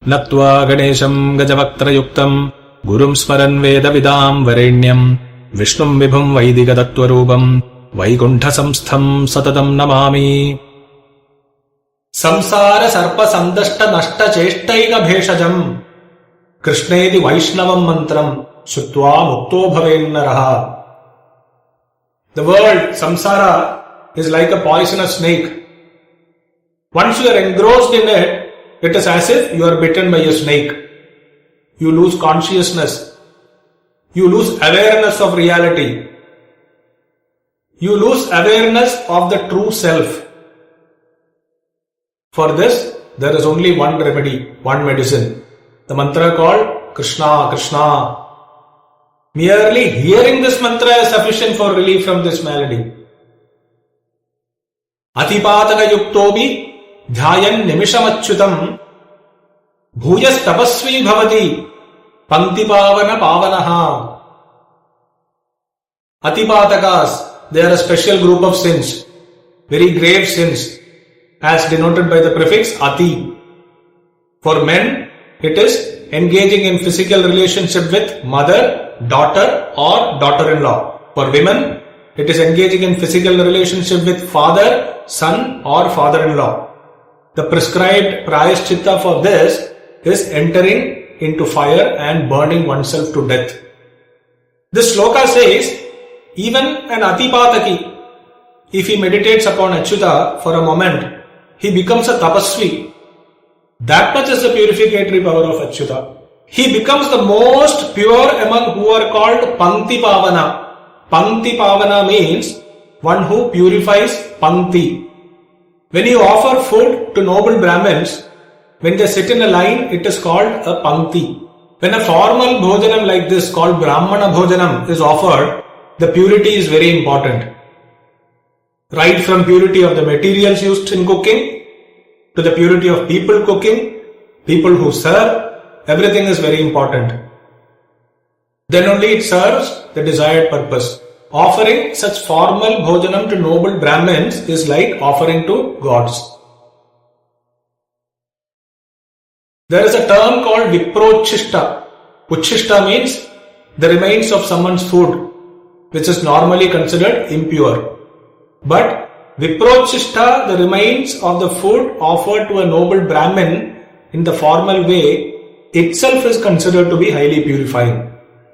नत्वा गणेशम् गजवक्त्रयुक्तम् गुरुम् स्मरन् वेदविदाम् वरेण्यम् विष्णुम् विभुम् वैदिकतत्त्वरूपम् वैकुण्ठसंस्थम् सततम् नमामि। संसार सर्प सन्दष्ट नष्ट चेष्टैक भेषजम् कृष्णेति वैष्णवम् मन्त्रम् श्रुत्वा मुक्तो भवेन्नरः। The world, samsara, is like a poisonous snake. Once you are engrossed in it, it is as if you are bitten by a snake. You lose consciousness. You lose awareness of reality. You lose awareness of the true self. For this, there is only one remedy, one medicine. The mantra called Krishna, Krishna. Merely hearing this mantra is sufficient for relief from this malady. Atipataka yuktobi dhyayan nimishamachyutam bhuyas tapasvi bhavati Panktipavana pavanaha. Atipatakas, they are a special group of sins, very grave sins, as denoted by the prefix ati. For men, it is engaging in physical relationship with mother, daughter or daughter-in-law. For women, it is engaging in physical relationship with father, son or father-in-law. The prescribed prayaschitta for this is entering into fire and burning oneself to death. This sloka says, even an atipataki, if he meditates upon Achyuta for a moment, he becomes a tapasvi. That much is the purificatory power of Achyuta. He becomes the most pure among who are called Panktipavana. Panktipavana means one who purifies Pankti. When you offer food to noble Brahmins, when they sit in a line, it is called a Pankti. When a formal bhojanam like this called Brahmana bhojanam is offered, the purity is very important. Right from purity of the materials used in cooking, to the purity of people cooking, people who serve, everything is very important. Then only it serves the desired purpose. Offering such formal bhojanam to noble Brahmins is like offering to gods. There is a term called Viprochishta. Uchishta means the remains of someone's food, which is normally considered impure. But Viprochishta, the remains of the food offered to a noble Brahmin in the formal way, itself is considered to be highly purifying.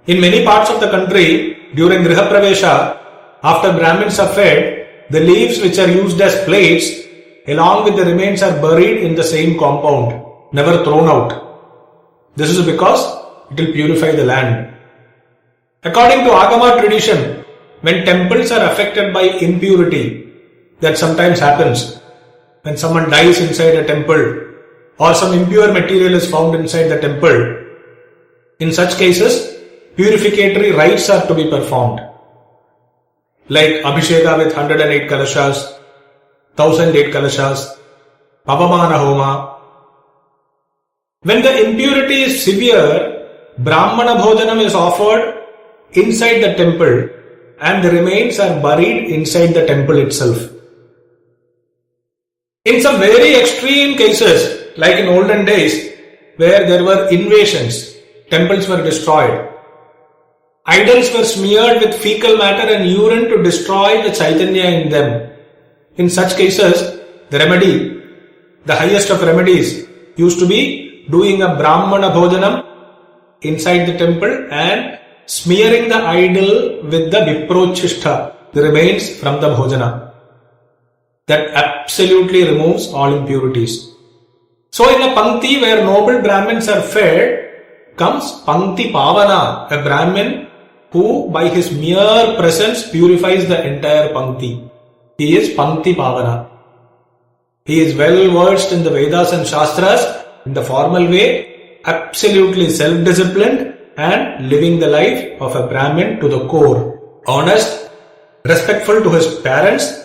In many parts of the country, during Griha Pravesha, after Brahmins are fed, the leaves which are used as plates, along with the remains are buried in the same compound, never thrown out. This is because it will purify the land. According to Agama tradition, when temples are affected by impurity, that sometimes happens, when someone dies inside a temple, or some impure material is found inside the temple, in such cases, purificatory rites are to be performed. Like Abhisheka with 108 kalashas, 1008 kalashas, Pavamana Homa. When the impurity is severe, Brahmana Bhojanam is offered inside the temple and the remains are buried inside the temple itself. In some very extreme cases, like in olden days, where there were invasions, temples were destroyed. Idols were smeared with fecal matter and urine to destroy the Chaitanya in them. In such cases, the remedy, the highest of remedies, used to be doing a Brahmana Bhojanam inside the temple and smearing the idol with the Viprochishta, the remains from the Bhojana. That absolutely removes all impurities. So in a Pankti where noble Brahmins are fed, comes Panktipavana, a Brahmin who by his mere presence purifies the entire Pankti. He is Panktipavana. He is well versed in the Vedas and Shastras in the formal way, absolutely self-disciplined and living the life of a Brahmin to the core. Honest, respectful to his parents,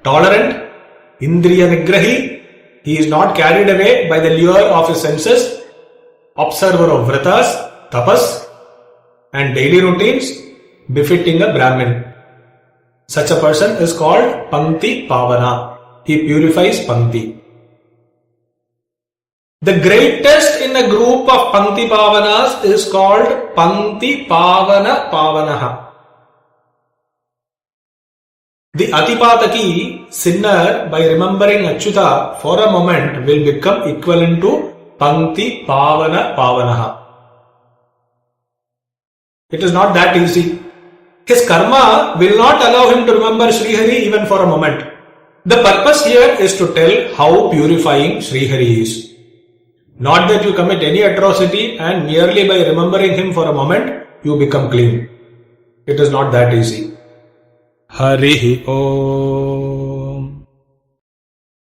tolerant, Indriya Nigrahi. He is not carried away by the lure of his senses, observer of vratas, tapas and daily routines befitting a Brahmin. Such a person is called Panktipavana. He purifies Pankti. The greatest in a group of Panktipavanas is called Panktipavana Pavanaha. The Atipataki, sinner, by remembering Achyuta for a moment will become equivalent to Panktipavana Pavanaha. It is not that easy. His karma will not allow him to remember Srihari even for a moment. The purpose here is to tell how purifying Srihari is. Not that you commit any atrocity and merely by remembering him for a moment, you become clean. It is not that easy. Harihi Om.